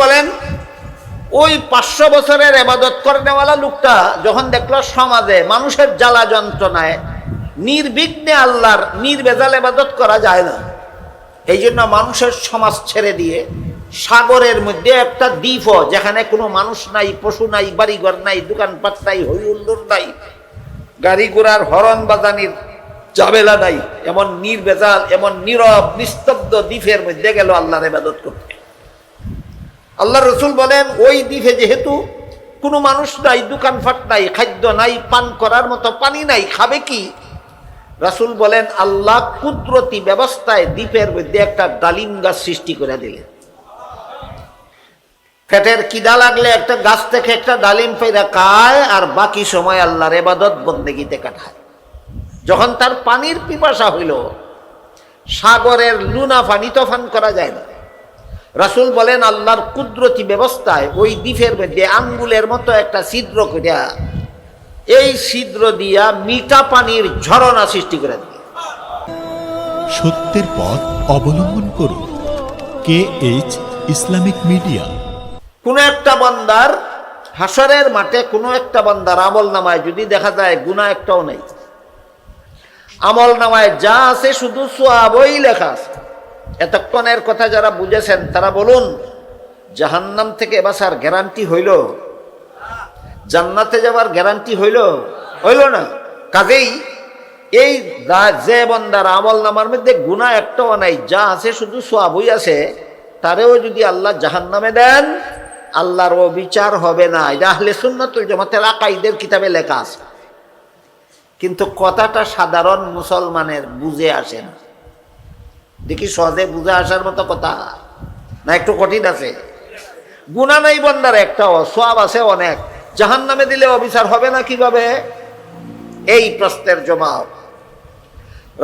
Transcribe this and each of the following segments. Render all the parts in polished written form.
বলেন ওই 500 বছরের ইবাদত করেনেওয়ালা লোকটা যখন দেখলো সমাজে মানুষের জ্বালা যন্ত্রণায় নির্বিঘ্নে আল্লাহর নির্ভেজাল ইবাদত করা যায় না, এই জন্য মানুষের সমাজ ছেড়ে দিয়ে সাগরের মধ্যে একটা দ্বীপ, যেখানে কোনো মানুষ নাই, পশু নাই, বাড়িঘর নাই, দোকানপাট নাই, হই হুল্লোড় নাই, গাড়ি ঘোড়ার হরন বাজানির ঝামেলা নাই, এমন নির্ভেজাল, এমন নীরব নিস্তব্ধ দ্বীপের মধ্যে গেল আল্লাহর ইবাদত করতে। আল্লাহ রসুল বলেন ওই দ্বীপে যেহেতু কোনো মানুষ নাই, দোকানপাট নাই, খাদ্য নাই, পান করার মতো পানি নাই, খাবে কি? রাসূল বলেন আল্লাহ কুদরতি ব্যবস্থায় দ্বীপের মধ্যে একটা ডালিম গাছ সৃষ্টি করে দিলেন। পেটের খিদা লাগলে একটা গাছ থেকে একটা ডালিম পেড়া খায়, আর বাকি সময় আল্লাহর ইবাদত বন্দেগীতে কাটায়। যখন তার পানির পিপাসা হইল, সাগরের লুনা পানি তো পান করা যায় না, রাসূল বলেন আল্লাহর কুদরতি ব্যবস্থায় ওই দ্বীপের মধ্যে আঙ্গুলের মতো একটা ছিদ্র করিয়া, এই ছিদ্র দিয়া মিঠা পানির ঝরনা সৃষ্টি করে দিল। সত্যের পথ অবলম্বন করুন। KH Islamic media. কোন একটা বান্দার হাসরের মাঠে কোন একটা বান্দার আমল নামায় যদি দেখা যায় গুনাহ একটাও নেই, আমল নামায় যা আছে শুধু সওয়াবই লেখা আছে। এতক্ষণের কথা যারা বুঝেছেন তারা বলুন, জাহান্নাম থেকে বাঁচার গ্যারান্টি হইল? জান্নাতে যাওয়ার গ্যারান্টি হইল? হইল না। কাজেই এই যে বান্দার আমল নামার মধ্যে গুনাহ একটাও নাই, যা আছে শুধু সওয়াবই আছে, তারেও যদি আল্লাহ জাহান্নামে দেন, আল্লাহর বিচার হবে না। এটা আহলে সুন্নাত ওয়াল জামাতের আকাইদের কিতাবে লেখা আছে। কিন্তু কথাটা সাধারণ মুসলমানের বুঝে আসে না। দেখি সহজে বুঝে আসার মতো কথা না, একটু কঠিন আছে? গুনাহ নাই বান্দার একটাও, সওয়াব আছে অনেক, জাহান্নামে দিলে অবিচার হবে না কিভাবে? এই প্রশ্নের জবাব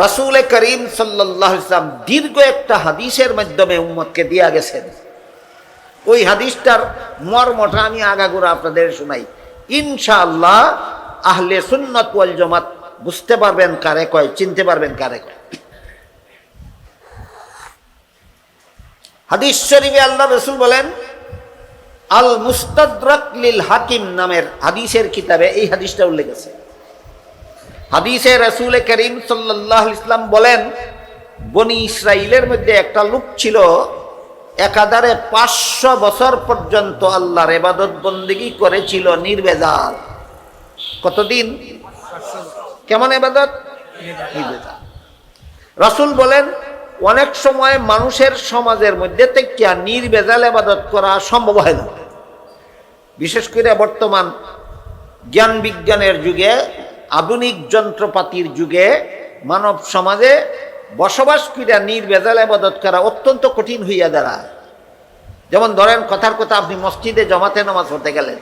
রাসূল করিম সাল্লাল্লাহু আলাইহি ওয়াসাল্লাম দীর্ঘ একটা হাদিসের মাধ্যমে উম্মতকে দিয়া গেছেন। ওই হাদিসটার মর্মটা আমি আগাগোড়া আপনাদের শোনাই, ইনশাআল্লাহ আহলে সুন্নাত ওয়াল জামাত বুঝতে পারবেন কারে কয়, চিনতে পারবেন কারে কয়। হাদিস শরীফে আল্লাহ রাসূল বলেন, আল মুস্তাদরাক লিল হাকিম নামের হাদিসের কিতাবে এই হাদিসটা উল্লেখ আছে। হাদিসে রাসূল করিম সাল্লাল্লাহু আলাইহি ওয়াসাল্লাম বলেন, বনি ইসরাইলের মধ্যে একটা লোক ছিল, একাধারে 500 বছর পর্যন্ত আল্লাহর ইবাদত বন্দেগী করেছিল নির্ভেজাল। কতদিন? কেমন ইবাদত? নির্ভেজাল। রাসূল বলেন অনেক সময় মানুষের সমাজের মধ্যে থেকে নির্ভেজাল ইবাদত করা সম্ভব হয় না। বিশেষ করে বর্তমান জ্ঞান বিজ্ঞানের যুগে, আধুনিক যন্ত্রপাতির যুগে মানব সমাজে বসবাস করে নির্ভেজাল ইবাদত করা অত্যন্ত কঠিন হইয়া দাঁড়ায়। যেমন ধরেন, কথার কথা, আপনি মসজিদে জামাতে নামাজ পড়তে গেলেন,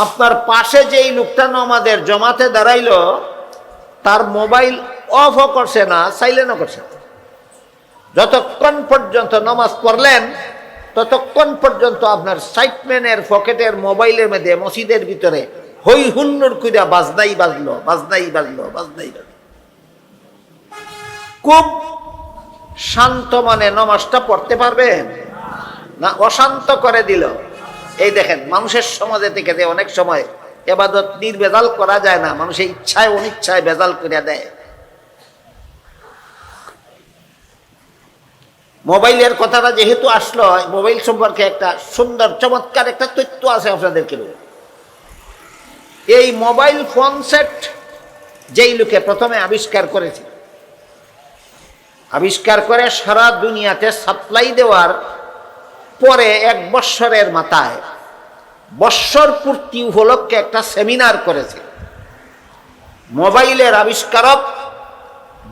আপনার পাশে যেই লোকটা নামাজের জামাতে দাঁড়াইল, তার মোবাইল অফও করছে না, সাইলেন্টও করছে না। যতক্ষণ পর্যন্ত নামাজ পড়লেন ততক্ষণ পর্যন্ত আপনার সাইটম্যানের পকেটের মোবাইলের মধ্যে মসজিদের ভিতরে হই হুল্লোড় কইরা বাজনাই বাজলো, বাজনাই বাজলো, বাজনাই বাজলো। খুব শান্ত মানে নামাজটা পড়তে পারবেন না, অশান্ত করে দিল। এই দেখেন, মানুষের সমাজে থেকে যে অনেক সময় ইবাদত নির্ভেজাল করা যায় না, মানুষের ইচ্ছায় অনিচ্ছায় ভেজাল করে দেয়। মোবাইলের কথাটা যেহেতু আসলো, মোবাইল সম্পর্কে একটা সুন্দর চমৎকার একটা তথ্য আছে আপনাদেরকে। এই মোবাইল ফোন সেট যেই লোকে প্রথমে আবিষ্কার করেছে, আবিষ্কার করে সারা দুনিয়াতে সাপ্লাই দেওয়ার পরে 1 বৎসরের মাথায় বৎসর পূর্তি উপলক্ষে একটা সেমিনার করেছে। মোবাইলের আবিষ্কারক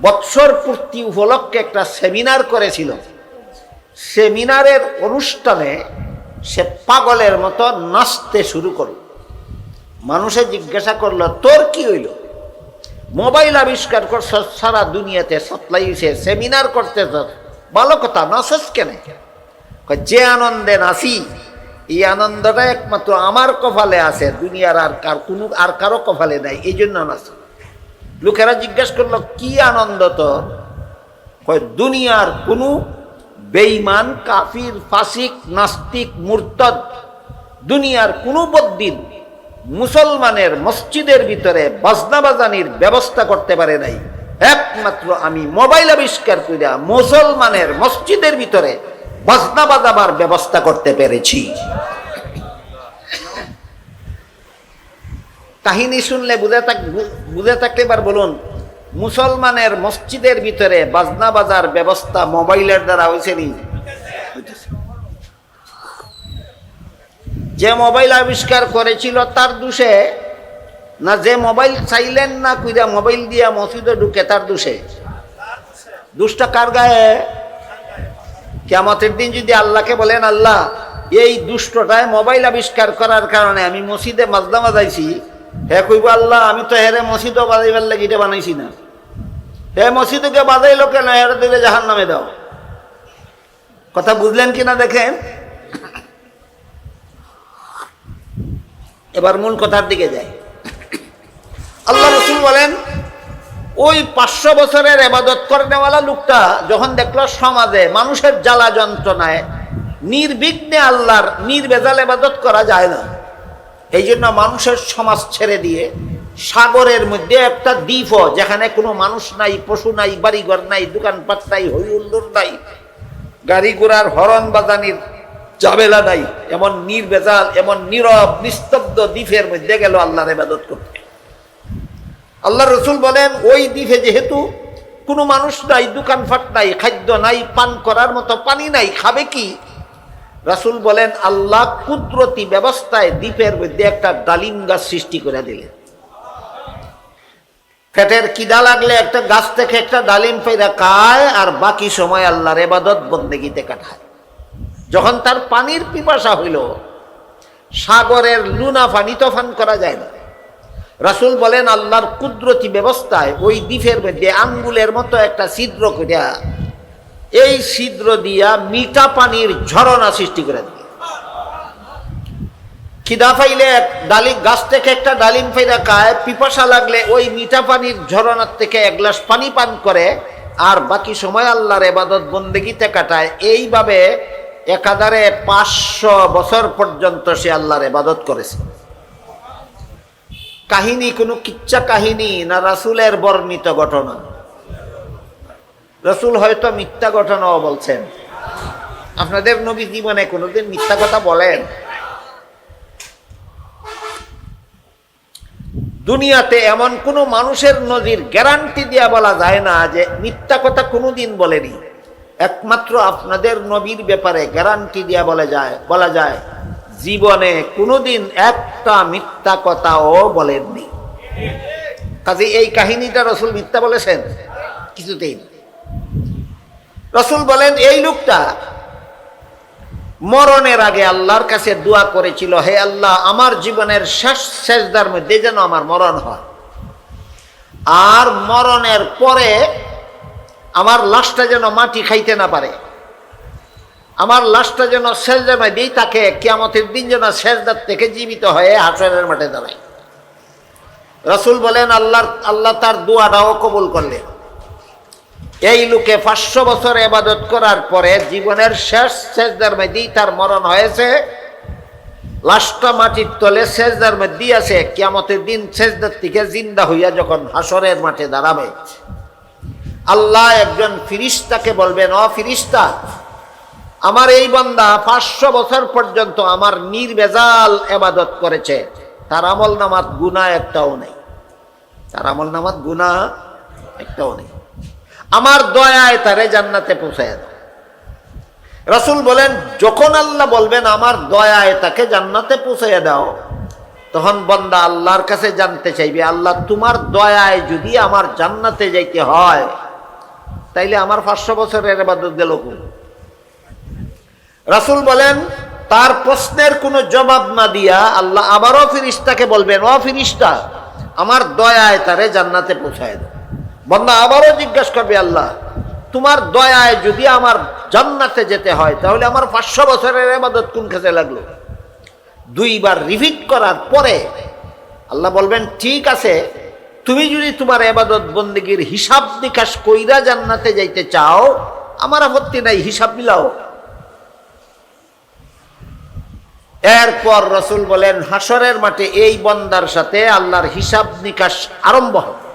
বৎসর পূর্তি উপলক্ষে একটা সেমিনার করেছিল। সেমিনারের অনুষ্ঠানে সে পাগলের মতো নাচতে শুরু করল। মানুষে জিজ্ঞাসা করলো, তোর কি হইল? মোবাইল আবিষ্কার করছ, সারা দুনিয়াতে সাপ্লাই হয়েছে, সেমিনার করতেছ, ভালো কথা, নাচস কেন? যে আনন্দে নাচি, এই আনন্দটা একমাত্র আমার কপালে আছে, দুনিয়ার আর কারো কপালে নাই, এই জন্য নাচি। লোকেরা জিজ্ঞাসা করলো, কি আনন্দ তোর? দুনিয়ার কোনো বেঈমান, কাফির, ফাসিক, নাস্তিক, মুরতাদ, দুনিয়ার কোনো বদ্দিন মুসলমানের মসজিদের ভিতরে বাজনা বাজানির ব্যবস্থা করতে পারে নাই। একমাত্র আমি মোবাইল আবিষ্কার কইরা মুসলমানের মসজিদের ভিতরে বাজনা বাজাবার ব্যবস্থা করতে পেরেছি। কাহিনী শুনলে বুঝে থাকতে এবার বলুন, মুসলমানের মসজিদের ভিতরে বাজনা বাজার ব্যবস্থা মোবাইলের দ্বারা হয়েছে নি? যে মোবাইল আবিষ্কার করেছিল তার দোষে না, যে মোবাইল চাইলেন না কইরা মোবাইল দিয়া মসজিদে ঢুকে তার দোষে? দোষটা কার গায়ে? কিয়ামতের দিন যদি আল্লাহকে বলেন, আল্লাহ এই দুষ্টটায় মোবাইল আবিষ্কার করার কারণে আমি মসজিদে মাজদা বাজাইছি, হে কইব, আল্লাহ আমি তো হেরে মসজিদও বাজাইবার লাগি এটা বানাইছি না, হে মসজিদকে বাজাইলো কেন, হেরে দিলে জাহান্নামে দাও। কথা বুঝলেন কিনা দেখেন। এবার মূল কথার দিকে যাই। আল্লাহ রাসূল বলেন, ওই 500 বছরের ইবাদত করেনেওয়ালা লোকটা যখন দেখলো সমাজে মানুষের জ্বালা যন্ত্রণায় নির্বিঘ্নে আল্লাহর নির্ভেজাল ইবাদত করা যায় না, এই জন্য মানুষের সমাজ ছেড়ে দিয়ে সাগরের মধ্যে একটা দ্বীপ, যেখানে কোনো মানুষ নাই, পশু নাই, বাড়িঘর নাই, দোকানপাট নাই, হই হুল্লোড় নাই, গাড়ি ঘোড়ার হরন বাজানির ঝামেলা নাই, এমন নির্ভেজাল, এমন নীরব নিস্তব্ধ দ্বীপের মধ্যে গেল আল্লাহর ইবাদত করতে। আল্লাহ রাসূল বলেন, ওই দ্বীপে যেহেতু কোনো মানুষ নাই, দোকানপাট নাই, খাদ্য নাই, পান করার মতো পানি নাই, খাবে কি? রাসূল বলেন, আল্লাহ কুদরতি ব্যবস্থায় দ্বীপের মধ্যে একটা ডালিম গাছ সৃষ্টি করে দিলেন। পেটের খিদা লাগলে একটা গাছ থেকে একটা ডালিম পেড়া খায়, আর বাকি সময় আল্লাহর ইবাদত বন্দেগীতে কাটায়। যখন তার পানির পিপাসা হইল, সাগরের লুনা পানি তো পান করা যায় না। রাসূল বলেন, আল্লাহর কুদরতি ব্যবস্থায় ওই দ্বীপের মধ্যে আঙ্গুলের মতো একটা ছিদ্র করিয়া, এই ছিদ্র দিয়া মিঠা পানির ঝরনা সৃষ্টি করে দিল। খিদা পাইলে ডালিম গাছ থেকে একটা ডালিম ফাইরা খায়, পিপাসা লাগলে ওই মিঠা পানির ঝরনার থেকে এক গ্লাস পানি পান করে, আর বাকি সময় আল্লাহর ইবাদত বন্দেগীতে কাটায়। এইভাবে একাধারে 500 বছর পর্যন্ত সে আল্লাহর ইবাদত করেছে। কাহিনী কোনো কিচ্ছা কাহিনী না, রাসূলের বর্ণিত ঘটনা। রাসূল হয়তো মিথ্যা ঘটনাও বলছেন। আপনাদের নবী জীবনে কোনোদিন মিথ্যা কথা বলেন? দুনিয়াতে এমন কোনো মানুষের নজির গ্যারান্টি দিয়া বলা যায় না যে মিথ্যা কথা কোনোদিন বলেনি। একমাত্র আপনাদের নবীর ব্যাপারে গ্যারান্টি দিয়া বলা যায় জীবনে কোনোদিন একটা মিথ্যা কথাও বলেননি। কাজে এই কাহিনীটা রাসূল মিথ্যা বলেছেন? কিছুতেই না। রাসূল বলেন, এই লোকটা মরণের আগে আল্লাহর কাছে দোয়া করেছিল, হে আল্লাহ, আমার জীবনের শেষ সেজদার মধ্যে যেন আমার মরণ হয়, আর মরণের পরে আমার লাশটা যেন মাটি খাইতে না পারে, আমার লাশটা যেন সেজদার মধ্যেই থাকে, কিয়ামতের দিন যেন সেজদার থেকে জীবিত হয়ে হাশরের মাঠে দাঁড়ায়। রাসূল বলেন, আল্লাহ তার দোয়াটাও কবুল করলেন। এই লোকে 500 বছর ইবাদত করার পরে জীবনের শেষ সেজদার মধ্যেই তার মরণ হয়েছে, লাশটা মাটির তলে সেজদার মধ্যেই আছে। কিয়ামতের দিন সেজদার থেকে জিন্দা হইয়া যখন হাশরের মাঠে দাঁড়াবে, আল্লাহ একজন ফিরিস্তাকে বলবেন, ও ফিরিস্তা, আমার এই বান্দা 500 বছর পর্যন্ত আমার নির্ভেজাল ইবাদত করেছে, তার আমলনামাত গুনাহ একটাও নেই, তার আমলনামাত গুনাহ একটাও নেই, আমার দয়ায় তারে জান্নাতে পৌঁছায় দাও। রাসূল বলেন, যখন আল্লাহ বলবেন আমার দয়ায় তাকে জান্নাতে পৌঁছায় দাও, তখন বান্দা আল্লাহর কাছে জানতে চাইবে, আল্লাহ তোমার দয়ায় যদি আমার জান্নাতে যাইতে হয়, তাইলে আমার 500 বছরের ইবাদত গেল কোন? রাসূল বলেন, তার প্রশ্নের কোনো জবাব না দিয়া আল্লাহ আবারও ফিরিস্তাকে বলবেন, ও ফিরিস্তা, আমার দয়ায় তারে জান্নাতে পৌঁছায় দাও। বান্দা আবারও জিজ্ঞাসা করবে, আল্লাহ তোমার দয়ায় যদি আমার জান্নাতে যেতে হয়, তাহলে আমার 500 বছরের ইবাদত কোন কাজে লাগলো? 2 বার রিপিট করার পরে আল্লাহ বলবেন, ঠিক আছে, তুমি যদি তোমার ইবাদত বন্দেগীর হিসাব নিকাশ কইরা জান্নাতে যাইতে চাও, আমার আপত্তি নাই, হিসাব মিলাও। এরপর রসুল বলেন হাসরের মাঠে এই বন্দার সাথে আল্লাহর হিসাব নিকাশ আরম্ভ হবে।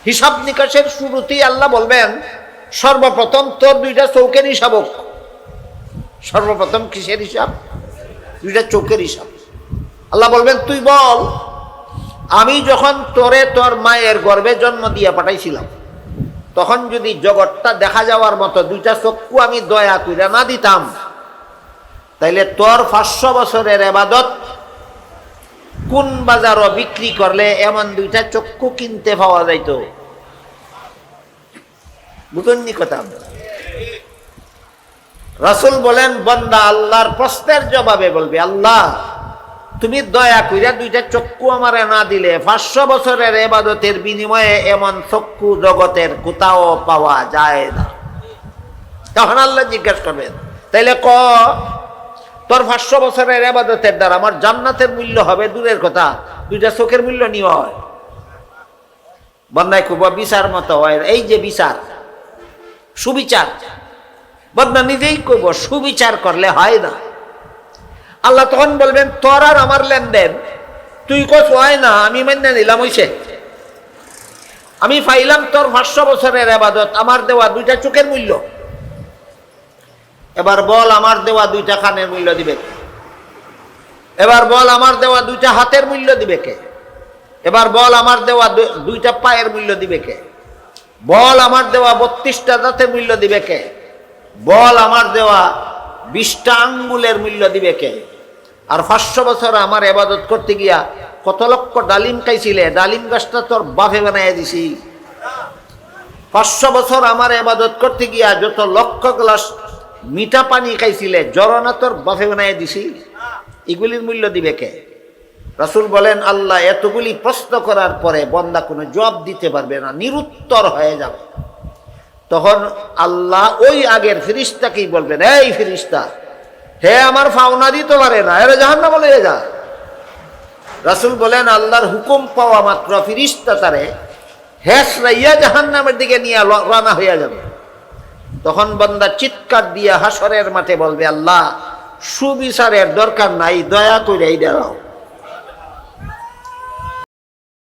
হিসাব নিকাশের শুরুতেই আল্লাহ বলবেন সর্বপ্রথম তোর দুইটা চৌকের হিসাব হোক। সর্বপ্রথম কিসের হিসাব? দুইটা চোখের হিসাব। আল্লাহ বলবেন তুই বল, আমি যখন তোরে তোর মায়ের গর্ভে জন্ম দিয়ে পাঠাইছিলাম, তখন যদি জগৎটা দেখা যাওয়ার মতো দুইটা চক্ষু আমি দয়া কইরা না দিতাম, তাইলে তোর 500 বছরের ইবাদত কোন বাজারও বিক্রি করলে এমন দুইটা চক্ষু কিনতে পাওয়া যাইত? বুঝুননি কথা? রাসূল বলেন বান্দা আল্লাহর প্রশ্নের জবাবে বলবে, আল্লাহ তুমি দয়া কইরা দুইটা চক্ষু আমারে না দিলে 500 বছরের ইবাদতের বিনিময়ে এমন চক্ষু জগতের কোথাও পাওয়া যায় না। তখন আল্লাহ জিজ্ঞাসা করবেন, তাইলে ক তোর 500 বছরের ইবাদতের দ্বারা আমার জান্নাতের মূল্য হবে দূরের কথা, দুইটা চোখের মূল্য নিয়ে হয়? বন্যায় খুব বিচার মতো হয়। এই যে বিচার, সুবিচার, বন্যা নিজেই কইব সুবিচার করলে হয় না। আল্লাহ তখন বলবেন তোর আর আমার লেনদেন, তুই কস হয় না, আমি মেনে নিলাম, হইছে, আমি পাইলাম তোর 500 বছরের ইবাদত, আমার দেওয়া দুইটা চোখের মূল্য। এবার বল আমার দেওয়া দুইটা কানের মূল্য দিবে কে? এবার বল আমার দেওয়া দুইটা হাতের মূল্য দিবে কে? এবার বল আমার দেওয়া দুইটা পায়ের মূল্য দিবে কে? বল আমার দেওয়া 32টা দাঁতের মূল্য দিবে কে? বল আমার দেওয়া 20টা আঙ্গুলের মূল্য দিবে কে? আর 500 বছর আমার ইবাদত করতে গিয়া কত লক্ষ ডালিম খাইছিলে, ডালিম গাছটা তোর বাফে বানাইয়া দিছি। 500 বছর আমার ইবাদত করতে গিয়া যত লক্ষ গ্লাস মিঠা পানি খাইছিলে, জরনা তোর বাফে বানাইয়া দিছি, এগুলির মূল্য দিবে কে? রাসূল বলেন আল্লাহ এতগুলি প্রশ্ন করার পরে বান্দা কোনো জবাব দিতে পারবে না, নিরুত্তর হয়ে যাবে। তখন আল্লাহ ওই আগের ফেরেশতাকেই বলবেন, এই ফেরেশতা, হে আমার পাওনা দিতে পারে না, এরা জাহান্নামে লয়ে যা। রাসূল বলেন আল্লাহর হুকুম পাওয়া মাত্র ফেরেশতা তারে হেসরাইয়া জাহান্নামের দিকে নিয়ে রওনা হইয়া যাবে। তখন বান্দা চিৎকার দিয়া হাসরের মাঠে বলবে, আল্লাহ সুবিচারের দরকার নাই, দয়া করে এই দাও।